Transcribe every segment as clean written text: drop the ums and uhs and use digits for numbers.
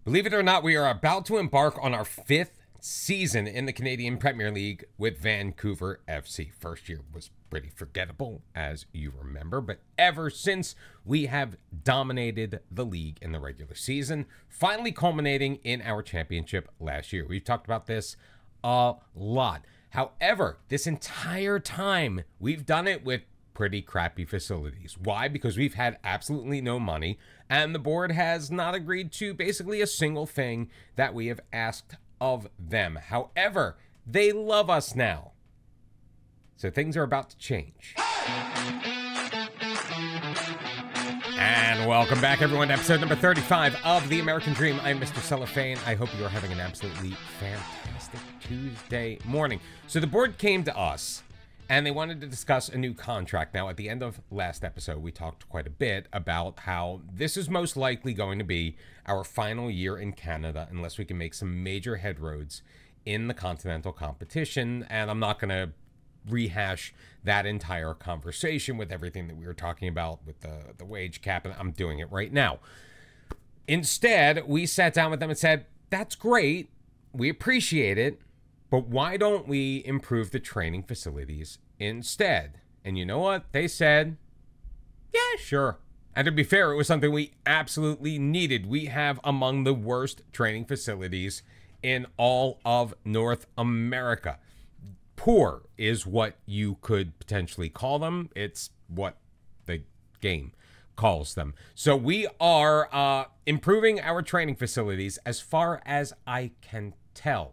Believe it or not, we are about to embark on our 5th season in the Canadian Premier League with Vancouver FC. First year was pretty forgettable, as you remember, but ever since we have dominated the league in the regular season, finally culminating in our championship last year. We've talked about this a lot. However, this entire time, we've done it with pretty crappy facilities. Why? Because we've had absolutely no money, and the board has not agreed to basically a single thing that we have asked of them. However, they love us now. So things are about to change. And welcome back, everyone, to episode number 35 of The American Dream. I'm Mr. Cellophane. I hope you are having an absolutely fantastic Tuesday morning. So the board came to us, and they wanted to discuss a new contract. Now, at the end of last episode, we talked quite a bit about how this is most likely going to be our final year in Canada unless we can make some major headroads in the Continental competition. And I'm not going to rehash that entire conversation with everything that we were talking about with the wage cap, and I'm doing it right now. Instead, we sat down with them and said, that's great. We appreciate it. But why don't we improve the training facilities instead? And you know what? They said, yeah, sure. And to be fair, it was something we absolutely needed. We have among the worst training facilities in all of North America. Poor is what you could potentially call them. It's what the game calls them. So we are improving our training facilities as far as I can tell.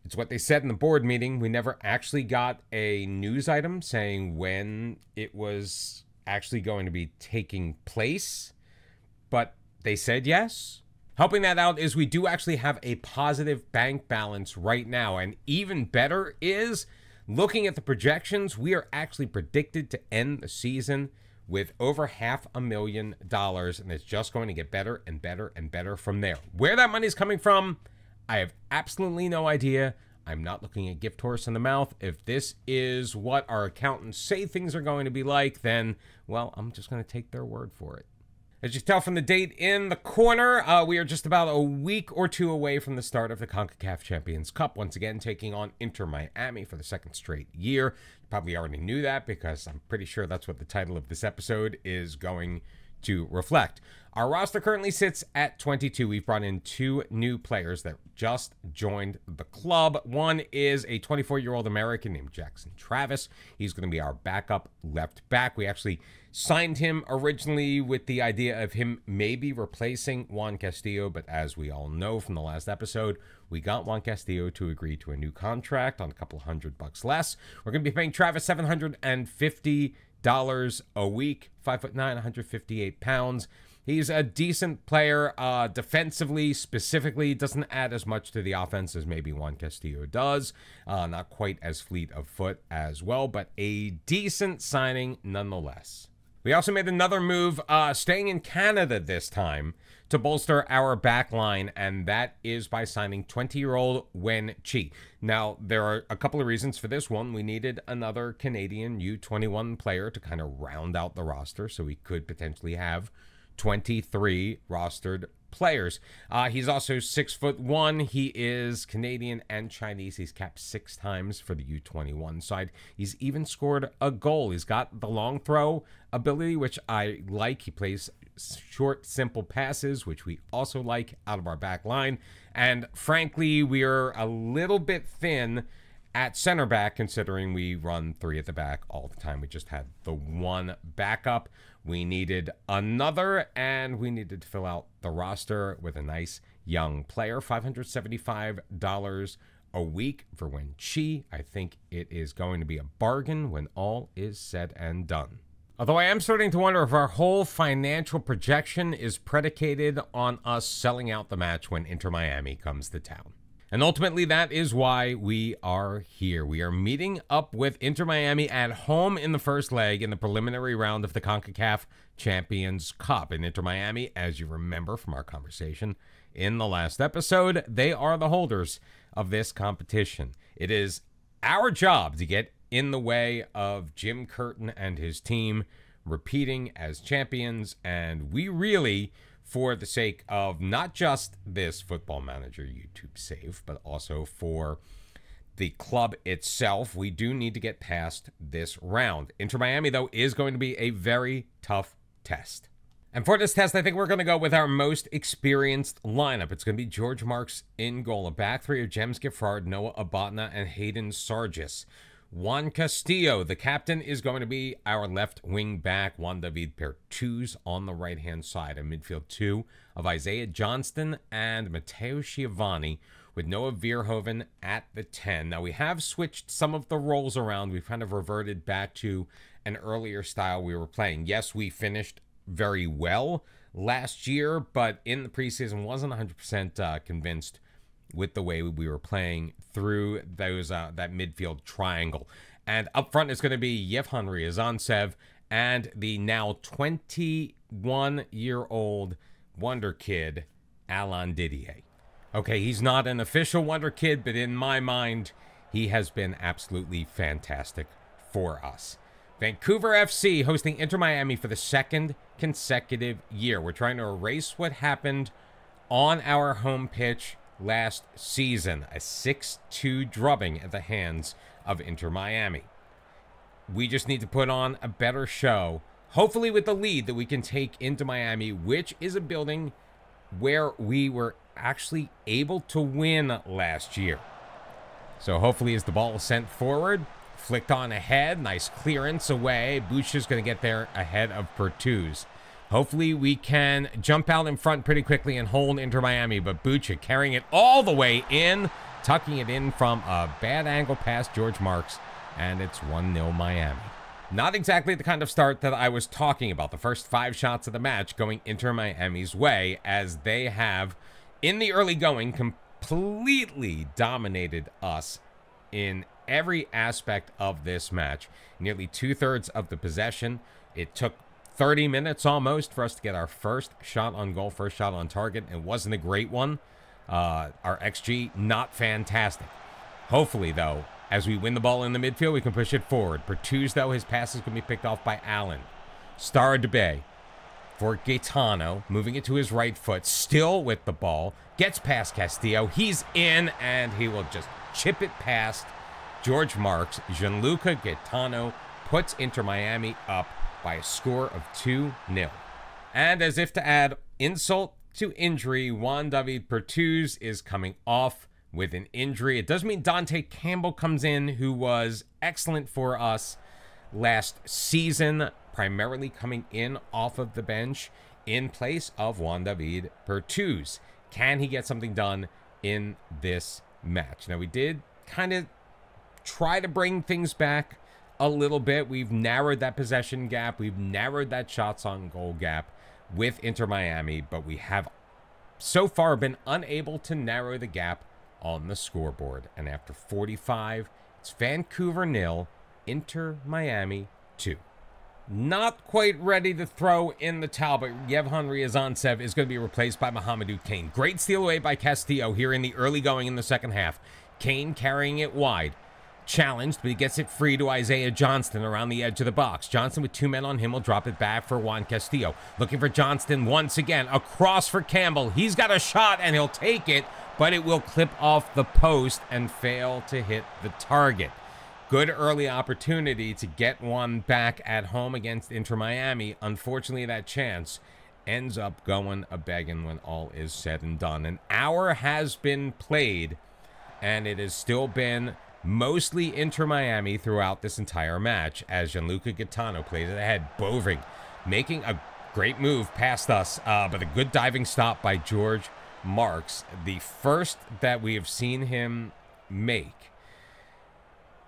It's what they said in the board meeting. We never actually got a news item saying when it was actually going to be taking place, but they said yes. Helping that out is we do actually have a positive bank balance right now, and even better is looking at the projections, we are actually predicted to end the season with over $500,000, and it's just going to get better and better and better from there. Where that money is coming from, I have absolutely no idea. I'm not looking at gift horse in the mouth. If this is what our accountants say things are going to be like, then, well, I'm just going to take their word for it. As you can tell from the date in the corner, we are just about a week or two away from the start of the CONCACAF Champions Cup, once again taking on Inter Miami for the second straight year. You probably already knew that because I'm pretty sure that's what the title of this episode is going to reflect. Our roster currently sits at 22. We've brought in 2 new players that just joined the club. One is a 24-year-old American named Jackson Travis. He's going to be our backup left back. We actually signed him originally with the idea of him maybe replacing Juan Castillo, but as we all know from the last episode, we got Juan Castillo to agree to a new contract on a couple $100 less. We're going to be paying Travis $750 a week, 5'9", 158 pounds. He's a decent player defensively, specifically. Doesn't add as much to the offense as maybe Juan Castillo does. Not quite as fleet of foot as well, but a decent signing nonetheless. We also made another move, staying in Canada this time, to bolster our back line, and that is by signing 20-year-old Wen Chi. Now, there are a couple of reasons for this. One, we needed another Canadian U21 player to kind of round out the roster, so we could potentially have 23 rostered players. He's also 6'1". He is Canadian and Chinese. He's capped 6 times for the U21 side. He's even scored a goal. He's got the long throw ability, which I like. He plays short, simple passes, which we also like out of our back line. And frankly, we are a little bit thin at center back, considering we run 3 at the back all the time. We just had the 1 backup. We needed another, and we needed to fill out the roster with a nice young player. $575 a week for Wen Chi. I think it is going to be a bargain when all is said and done. Although I am starting to wonder if our whole financial projection is predicated on us selling out the match when Inter Miami comes to town. And ultimately, that is why we are here. We are meeting up with Inter Miami at home in the first leg in the preliminary round of the CONCACAF Champions Cup. And Inter Miami, as you remember from our conversation in the last episode, they are the holders of this competition. It is our job to get in the way of Jim Curtin and his team repeating as champions, and we really for the sake of not just this Football Manager YouTube save, but also for the club itself. We do need to get past this round. Inter Miami, though, is going to be a very tough test. And for this test, I think we're going to go with our most experienced lineup. It's going to be George Marks in goal. A back three of James Giffard, Noah Abotna, and Hayden Sargis. Juan Castillo, the captain, is going to be our left wing back. Juan David Pertuz on the right-hand side. A midfield two of Isaiah Johnston and Matteo Schiavone, with Noah Veerhoven at the 10. Now, we have switched some of the roles around. We've kind of reverted back to an earlier style we were playing. Yes, we finished very well last year, but in the preseason wasn't 100% convinced with the way we were playing through those that midfield triangle. And up front is going to be Yevhen Ryazantsev and the now 21-year-old wonder kid, Alain Didier. Okay, he's not an official wonder kid, but in my mind, he has been absolutely fantastic for us. Vancouver FC hosting Inter Miami for the second consecutive year. We're trying to erase what happened on our home pitch last season. A 6-2 drubbing at the hands of Inter Miami. We just need to put on a better show, hopefully with the lead that we can take into Miami, which is a building where we were actually able to win last year. So hopefully as the ball is sent forward, flicked on ahead, nice clearance away. Bucha's going to get there ahead of Pertuz. Hopefully we can jump out in front pretty quickly and hold Inter Miami, but Bucha carrying it all the way in, tucking it in from a bad angle past George Marks, and it's 1-0 Miami. Not exactly the kind of start that I was talking about. The first 5 shots of the match going Inter Miami's way, as they have, in the early going, completely dominated us in every aspect of this match. Nearly 2/3 of the possession. It took 30 minutes almost for us to get our first shot on goal, first shot on target. It wasn't a great one. Our XG, not fantastic. Hopefully, though, as we win the ball in the midfield, we can push it forward. Pertuz, though, his pass is going to be picked off by Allen. Star Debay for Gaetano, moving it to his right foot, still with the ball. Gets past Castillo. He's in, and he will just chip it past George Marks. Gianluca Gaetano puts Inter Miami up by a score of 2-0. And as if to add insult to injury, Juan David Pertuz is coming off with an injury. It does mean Dante Campbell comes in, who was excellent for us last season, primarily coming in off of the bench in place of Juan David Pertuz. Can he get something done in this match? Now, we did kind of try to bring things back a little bit. We've narrowed that possession gap. We've narrowed that shots on goal gap with Inter Miami, but we have so far been unable to narrow the gap on the scoreboard. And after 45, it's Vancouver 0, Inter Miami 2. Not quite ready to throw in the towel, but Yevhen Ryazantsev is going to be replaced by Mohamedou Kane. Great steal away by Castillo here in the early going in the second half. Kane carrying it wide. Challenged, but he gets it free to Isaiah Johnston around the edge of the box. Johnston with 2 men on him will drop it back for Juan Castillo. Looking for Johnston once again. Across for Campbell. He's got a shot and he'll take it, but it will clip off the post and fail to hit the target. Good early opportunity to get one back at home against Inter Miami. Unfortunately, that chance ends up going a-begging when all is said and done. An hour has been played, and it has still been mostly Inter Miami throughout this entire match, as Gianluca Gaetano plays it ahead. Boving making a great move past us, but a good diving stop by George Marks. The first that we have seen him make.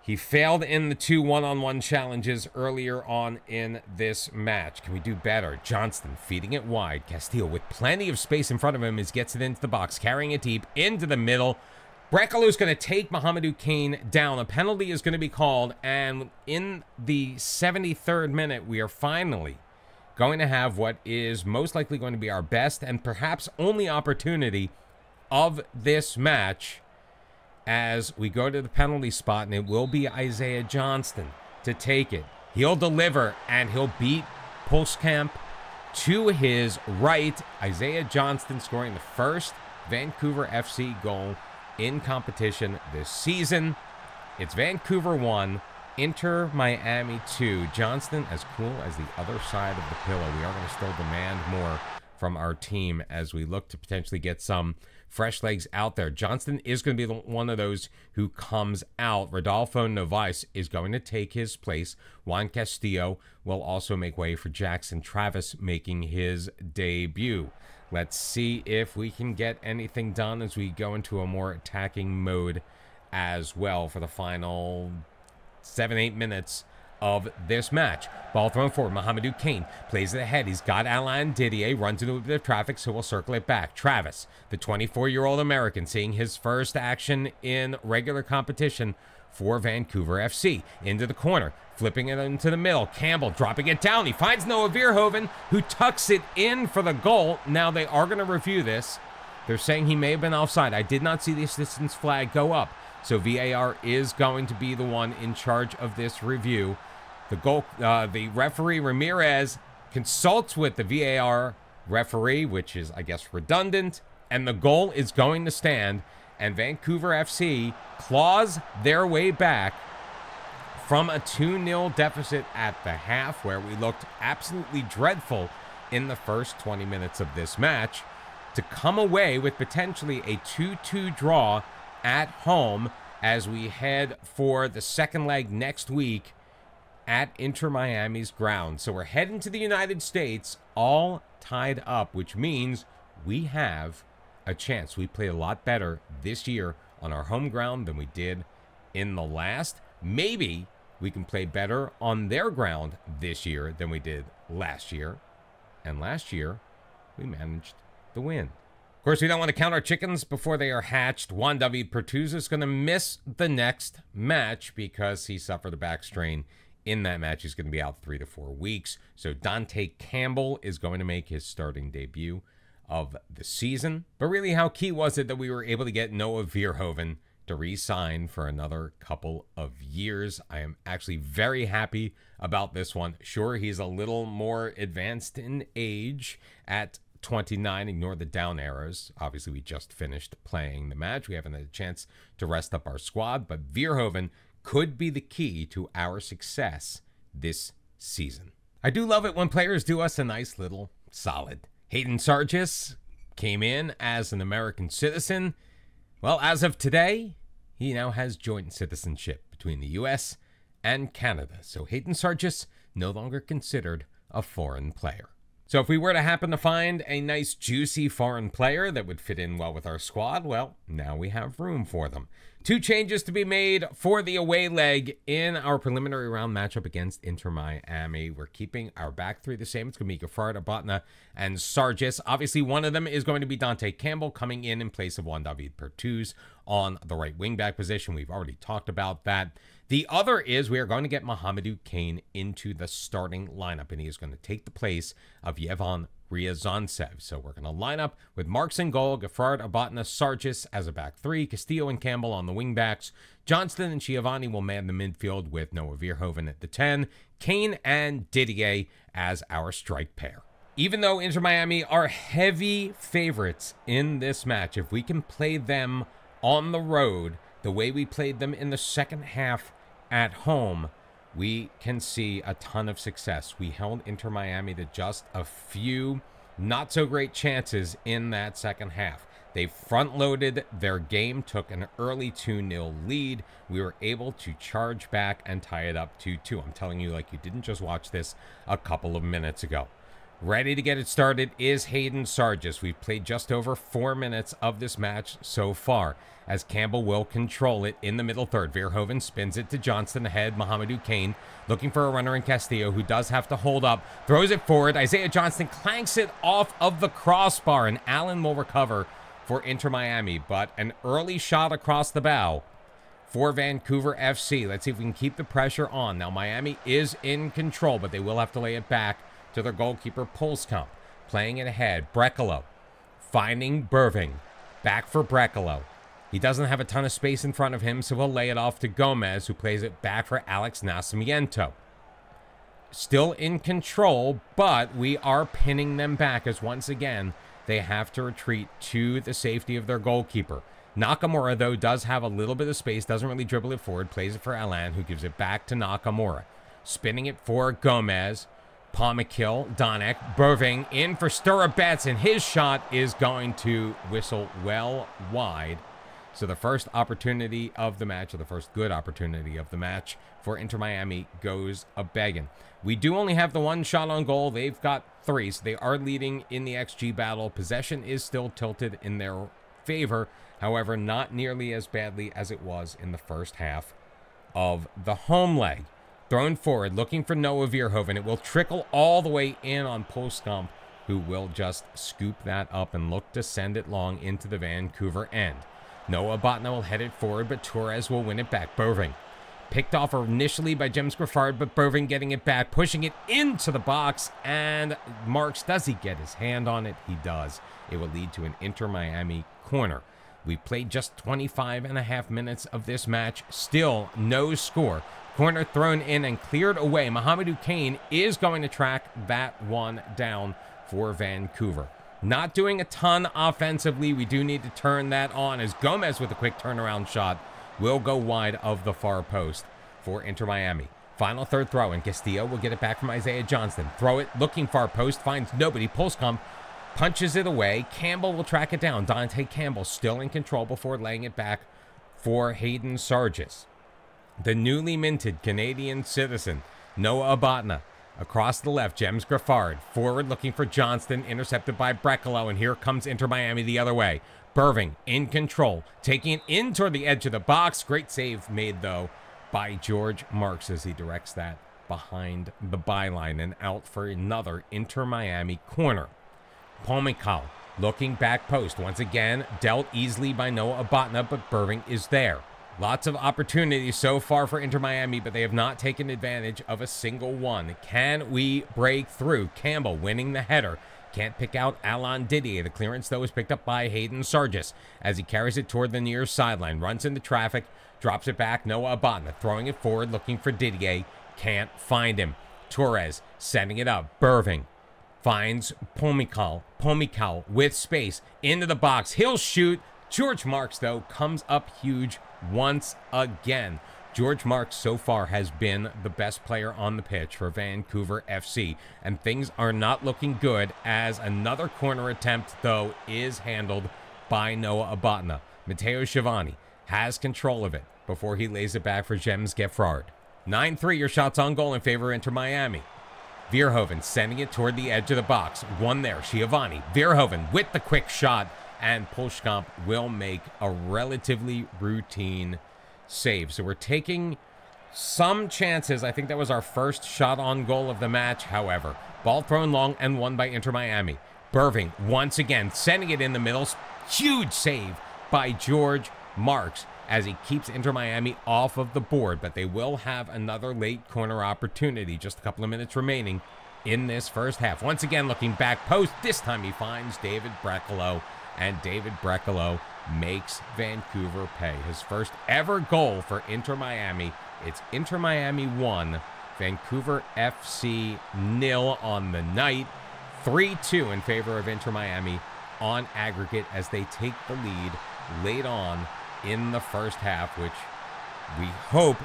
He failed in the 2 one-on-one challenges earlier on in this match. Can we do better? Johnston feeding it wide. Castillo with plenty of space in front of him gets it into the box, carrying it deep into the middle. Brekalo's going to take Mohamedou Kane down. A penalty is going to be called, and in the 73rd minute, we are finally going to have what is most likely going to be our best and perhaps only opportunity of this match, as we go to the penalty spot, and it will be Isaiah Johnston to take it. He'll deliver, and he'll beat Pulskamp To his right, Isaiah Johnston scoring the first Vancouver FC goal in competition this season. It's Vancouver 1, Inter Miami 2. Johnston as cool as the other side of the pillow. We are going to still demand more from our team as we look to potentially get some fresh legs out there. Johnston is going to be one of those who comes out. Rodolfo Novaes is going to take his place. Juan Castillo will also make way for Jackson Travis making his debut. Let's see if we can get anything done as we go into a more attacking mode as well for the final 7-8 minutes of this match. Ball thrown forward. Mohamedou Kane plays it ahead. He's got Alain Didier, runs into a bit of traffic, so we'll circle it back. Travis, the 24-year-old American, seeing his first action in regular competition for Vancouver FC. Into the corner, flipping it into the middle. Campbell dropping it down. He finds Noah Verhoeven, who tucks it in for the goal. Now they are going to review this. They're saying he may have been offside. I did not see the assistance flag go up. So VAR is going to be the one in charge of this review. The referee Ramirez consults with the VAR referee, which is, I guess, redundant, and the goal is going to stand. And Vancouver FC claws their way back from a 2-0 deficit at the half, where we looked absolutely dreadful in the first 20 minutes of this match, to come away with potentially a 2-2 draw at home as we head for the second leg next week at Inter Miami's ground. So we're heading to the United States all tied up, which means we have a chance. We played a lot better this year on our home ground than we did in the last. Maybe we can play better on their ground this year than we did last year. And last year, we managed the win. Of course, we don't want to count our chickens before they are hatched. Juan David Pertuz is going to miss the next match because he suffered a back strain. In that match, he's going to be out 3 to 4 weeks. So Dante Campbell is going to make his starting debut of the season. But really, how key was it that we were able to get Noah Verhoeven to re-sign for another couple of years? I am actually very happy about this one. Sure, he's a little more advanced in age at 29. Ignore the down arrows. Obviously, we just finished playing the match. We haven't had a chance to rest up our squad, but Verhoeven could be the key to our success this season. I do love it when players do us a nice little solid. Hayden Sargis came in as an American citizen. Well, as of today, he now has joint citizenship between the U.S. and Canada. So Hayden Sargis no longer considered a foreign player. So if we were to happen to find a nice, juicy foreign player that would fit in well with our squad, well, now we have room for them. 2 changes to be made for the away leg in our preliminary round matchup against Inter Miami. We're keeping our back three the same. It's going to be Gaffard, Abotna, and Sargis. Obviously, one of them is going to be Dante Campbell coming in place of Juan David Pertuz on the right wing-back position. We've already talked about that. The other is we are going to get Mohamedou Kane into the starting lineup, and he is going to take the place of Yevon Ryazantsev. So we're going to line up with Marks in goal, Gaffard, Abotna, Sargis as a back three, Castillo and Campbell on the wing-backs. Johnston and Schiavone will man the midfield with Noah Verhoeven at the 10, Kane and Didier as our strike pair. Even though Inter Miami are heavy favorites in this match, if we can play them on the road the way we played them in the second half at home, we can see a ton of success. We held Inter Miami to just a few not so great chances in that second half. They front-loaded their game, took an early 2-0 lead. We were able to charge back and tie it up 2-2. I'm telling you, like you didn't just watch this a couple of minutes ago. Ready to get it started is Hayden Sargis. We've played just over 4 minutes of this match so far, as Campbell will control it in the middle third. Verhoeven spins it to Johnston ahead. Mohamedou Kane looking for a runner in Castillo, who does have to hold up. Throws it forward. Isaiah Johnston clanks it off of the crossbar, and Allen will recover for Inter Miami. But an early shot across the bow for Vancouver FC. Let's see if we can keep the pressure on. Now, Miami is in control, but they will have to lay it back to their goalkeeper, Polskamp. Playing it ahead. Brekalo finding Berving. Back for Brekalo. He doesn't have a ton of space in front of him, so he'll lay it off to Gomez, who plays it back for Alex Nascimento. still in control, but we are pinning them back as once again they have to retreat to the safety of their goalkeeper. Nakamura, though, does have a little bit of space, doesn't really dribble it forward, plays it for Alan, who gives it back to Nakamura. Spinning it for Gomez. Pomykil, Donek, Boving in for Sturabets, and his shot is going to whistle well wide. So the first opportunity of the match, or the first good opportunity of the match for Inter Miami goes a-begging. We do only have the one shot on goal. They've got 3, so they are leading in the XG battle. Possession is still tilted in their favor, however, not nearly as badly as it was in the first half of the home leg. Thrown forward, looking for Noah Verhoeven. It will trickle all the way in on Postkamp, who will just scoop that up and look to send it long into the Vancouver end. Noah Botna will head it forward, but Torres will win it back. Boving picked off initially by James Griffard, but Boving getting it back, pushing it into the box, and Marks, does he get his hand on it? He does. It will lead to an Inter Miami corner. We played just 25.5 minutes of this match. Still no score. Corner thrown in and cleared away. Mohamedou Kane is going to track that one down for Vancouver. Not doing a ton offensively. We do need to turn that on as Gomez with a quick turnaround shot will go wide of the far post for Inter Miami. Final third throw, and Castillo will get it back from Isaiah Johnston. Throw it, looking far post, finds nobody. Postkamp punches it away. Campbell will track it down. Dante Campbell still in control before laying it back for Hayden Sargis. The newly minted Canadian citizen, Noah Abotna. Across the left, James Griffard. Forward looking for Johnston, intercepted by Brekalo, and here comes Inter Miami the other way. Burving in control, taking it in toward the edge of the box. Great save made, though, by George Marks as he directs that behind the byline and out for another Inter Miami corner. Pomykal looking back post. Once again, dealt easily by Noah Abotna, but Burving is there. Lots of opportunities so far for Inter Miami, but they have not taken advantage of a single one. Can we break through? Campbell winning the header. Can't pick out Alain Didier. The clearance, though, is picked up by Hayden Sargis as he carries it toward the near sideline. Runs into traffic, drops it back. Noah Abotna throwing it forward, looking for Didier. Can't find him. Torres setting it up. Burving finds Pomykal. Pomykal with space into the box. He'll shoot. George Marks, though, comes up huge once again. George Marks so far has been the best player on the pitch for Vancouver FC, and things are not looking good as another corner attempt, though, is handled by Noah Abotna. Matteo Schiavone has control of it before he lays it back for James Griffard. 9-3, your shots on goal in favor of Inter Miami. Verhoeven sending it toward the edge of the box. One there, Schiavone. Verhoeven with the quick shot, and Postkamp will make a relatively routine save. So we're taking some chances. I think that was our first shot on goal of the match, however. Ball thrown long and won by Inter Miami. Burving once again, sending it in the middle. Huge save by George Marks as he keeps Inter Miami off of the board, but they will have another late corner opportunity. Just a couple of minutes remaining in this first half. Once again, looking back post. This time he finds David Brekalo, and David Brekalo makes Vancouver pay. His first ever goal for Inter Miami. It's Inter Miami 1, Vancouver FC 0 on the night. 3-2 in favor of Inter Miami on aggregate as they take the lead late on in the first half, which we hope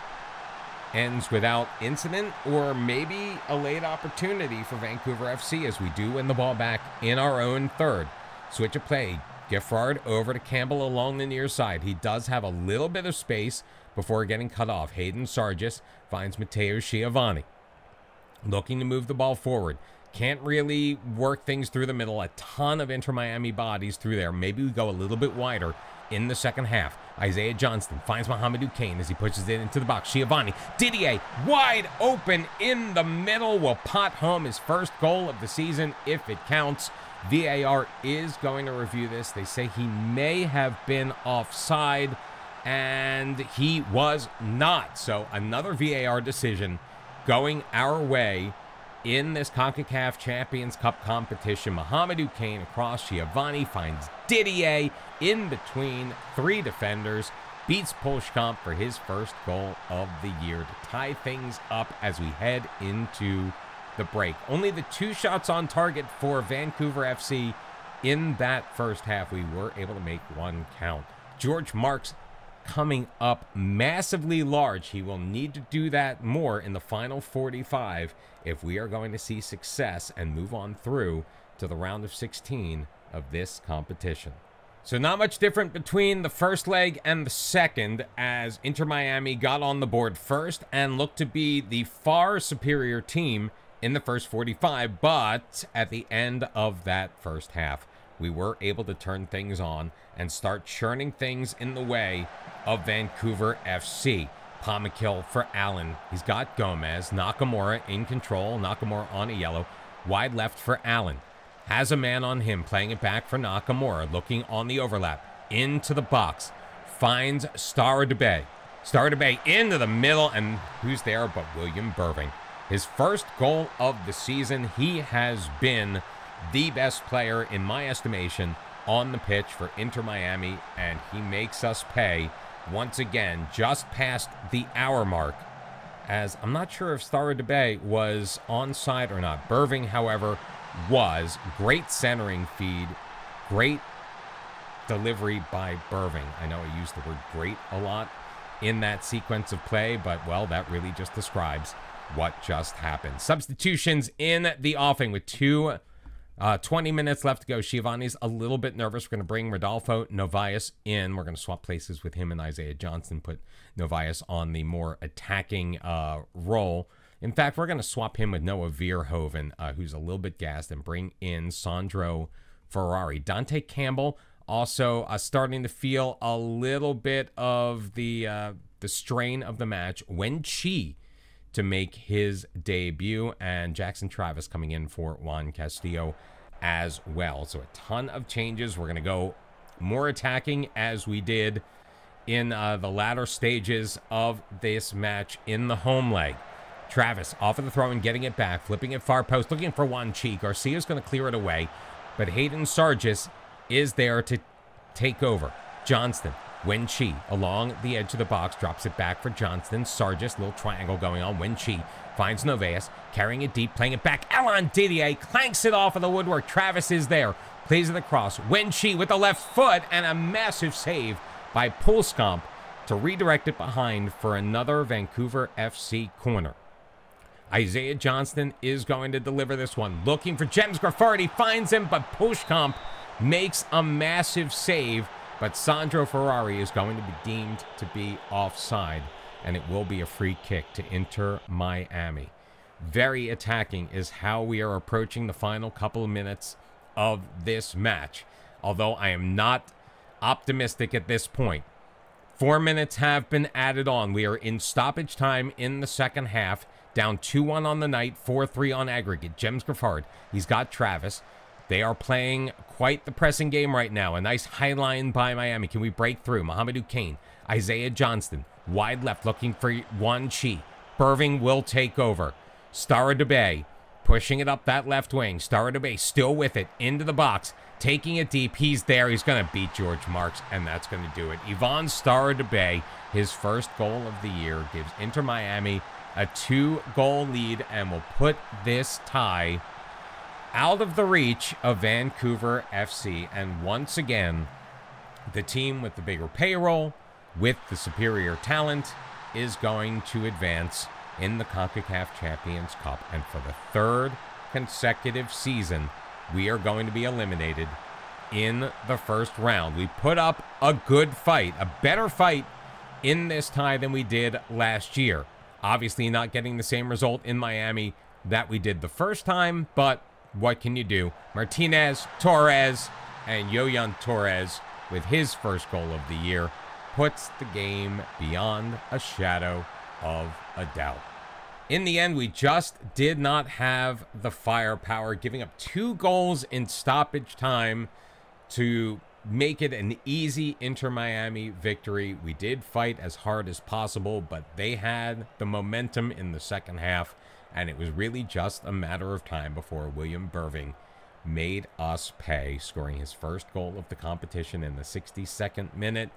ends without incident or maybe a late opportunity for Vancouver FC as we do win the ball back in our own third. Switch of play. Griffard over to Campbell along the near side. He does have a little bit of space before getting cut off. Hayden Sargis finds Matteo Schiavone. Looking to move the ball forward. Can't really work things through the middle. A ton of Inter Miami bodies through there. Maybe we go a little bit wider in the second half. Isaiah Johnston finds Mohamedou Kane as he pushes it into the box. Schiavone. Didier wide open in the middle. Will pot home his first goal of the season if it counts. VAR is going to review this. They say he may have been offside, and he was not. So another VAR decision going our way in this CONCACAF Champions Cup competition. Mohamedou Kane across. Schiavone finds Didier in between 3 defenders. beats Polschkamp for his first goal of the year to tie things up as we head into the break. Only the 2 shots on target for Vancouver FC in that first half. We were able to make 1 count. George Marks coming up massively large. He will need to do that more in the final 45 if we are going to see success and move on through to the round of 16 of this competition. So not much different between the first leg and the second, as Inter Miami got on the board first and looked to be the far superior team in the first 45, but at the end of that first half, we were able to turn things on and start churning things in the way of Vancouver FC. Palmakill for Allen. He's got Gomez. Nakamura in control. Nakamura on a yellow. Wide left for Allen. Has a man on him, playing it back for Nakamura, looking on the overlap, into the box, finds Star Debay. Star Debay into the middle, and who's there but William Burving. His first goal of the season. He has been the best player, in my estimation, on the pitch for Inter Miami, and he makes us pay once again, just past the hour mark, as I'm not sure if Star Debay was onside or not. Burving, however, was. Great centering feed, great delivery by Burving. I know I used the word great a lot in that sequence of play, but, well, that really just describes what just happened. Substitutions in the offing with 20 minutes left to go. Schiavone's a little bit nervous. We're going to bring Rodolfo Novaes in. We're going to swap places with him and Isaiah Johnston, put Novaes on the more attacking role. In fact, we're going to swap him with Noah Verhoeven, who's a little bit gassed, and bring in Sandro Ferrari. Dante Campbell also starting to feel a little bit of the strain of the match. Wen Chi to make his debut, and Jackson Travis coming in for Juan Castillo as well. So a ton of changes. We're going to go more attacking as we did in the latter stages of this match in the home leg. Travis off of the throw and getting it back, flipping it far post, looking for Juan Chi. Garcia's going to clear it away, but Hayden Sargis is there to take over. Johnston, Wen Chi along the edge of the box, drops it back for Johnston. Sargis, little triangle going on. Wen Chi finds Novaes, carrying it deep, playing it back. Alain Didier clanks it off of the woodwork. Travis is there, plays it across. Wen Chi with the left foot, and a massive save by Polschkamp to redirect it behind for another Vancouver FC corner. Isaiah Johnston is going to deliver this one. Looking for James Graffardi, finds him, but Polschkamp makes a massive save. But Sandro Ferrari is going to be deemed to be offside, and it will be a free kick to Inter Miami. Very attacking is how we are approaching the final couple of minutes of this match, although I am not optimistic at this point. 4 minutes have been added on. We are in stoppage time in the second half, down 2-1 on the night, 4-3 on aggregate. James Graffard, he's got Travis. They are playing quite the pressing game right now. A nice high line by Miami. Can we break through? Mohamedou Kane, Isaiah Johnston, wide left, looking for Juan Chi. Burving will take over. Star Debay pushing it up that left wing. Star Debay still with it, into the box, taking it deep. He's there. He's going to beat George Marks, and that's going to do it. Yvonne Star Debay, his first goal of the year, gives Inter Miami a 2-goal lead and will put this tie out of the reach of Vancouver FC. And once again, the team with the bigger payroll, with the superior talent, is going to advance in the CONCACAF Champions Cup. And for the 3rd consecutive season, we are going to be eliminated in the first round. We put up a good fight, a better fight in this tie than we did last year. Obviously not getting the same result in Miami that we did the first time, but what can you do? Martinez, Torres, and Yoyan Torres, with his first goal of the year, puts the game beyond a shadow of a doubt. In the end, we just did not have the firepower, giving up 2 goals in stoppage time to make it an easy Inter Miami victory. We did fight as hard as possible, but they had the momentum in the second half, and it was really just a matter of time before William Burving made us pay, scoring his first goal of the competition in the 62nd minute.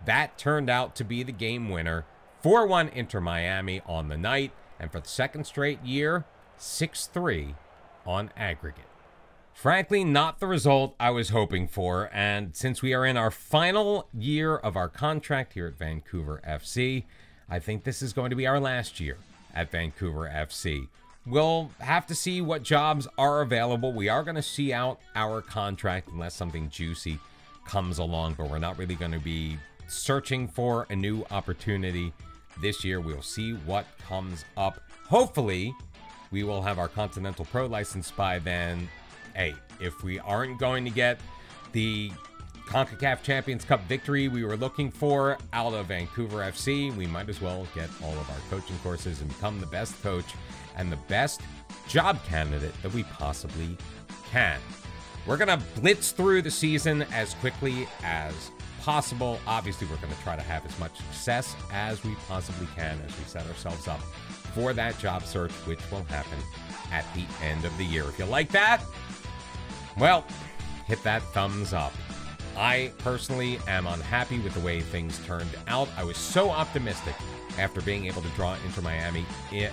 That turned out to be the game winner. 4-1 Inter Miami on the night. And for the second straight year, 6-3 on aggregate. Frankly, not the result I was hoping for. And since we are in our final year of our contract here at Vancouver FC, I think this is going to be our last year at Vancouver FC. We'll have to see what jobs are available. We are going to see out our contract unless something juicy comes along, but we're not really going to be searching for a new opportunity this year. We'll see what comes up. Hopefully, we will have our Continental Pro license by then. Hey, if we aren't going to get the CONCACAF Champions Cup victory we were looking for out of Vancouver FC, we might as well get all of our coaching courses and become the best coach and the best job candidate that we possibly can. We're going to blitz through the season as quickly as possible. Obviously, we're going to try to have as much success as we possibly can as we set ourselves up for that job search, which will happen at the end of the year. If you like that, well, hit that thumbs up. I personally am unhappy with the way things turned out. I was so optimistic after being able to draw Inter Miami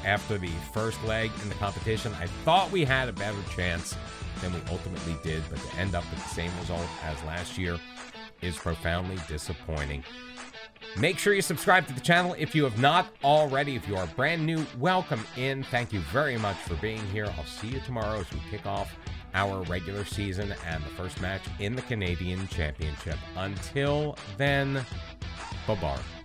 after the first leg in the competition. I thought we had a better chance than we ultimately did, but to end up with the same result as last year is profoundly disappointing. Make sure you subscribe to the channel if you have not already. If you are brand new, welcome in. Thank you very much for being here. I'll see you tomorrow as we kick off our regular season and the first match in the Canadian Championship. Until then, bye-bye.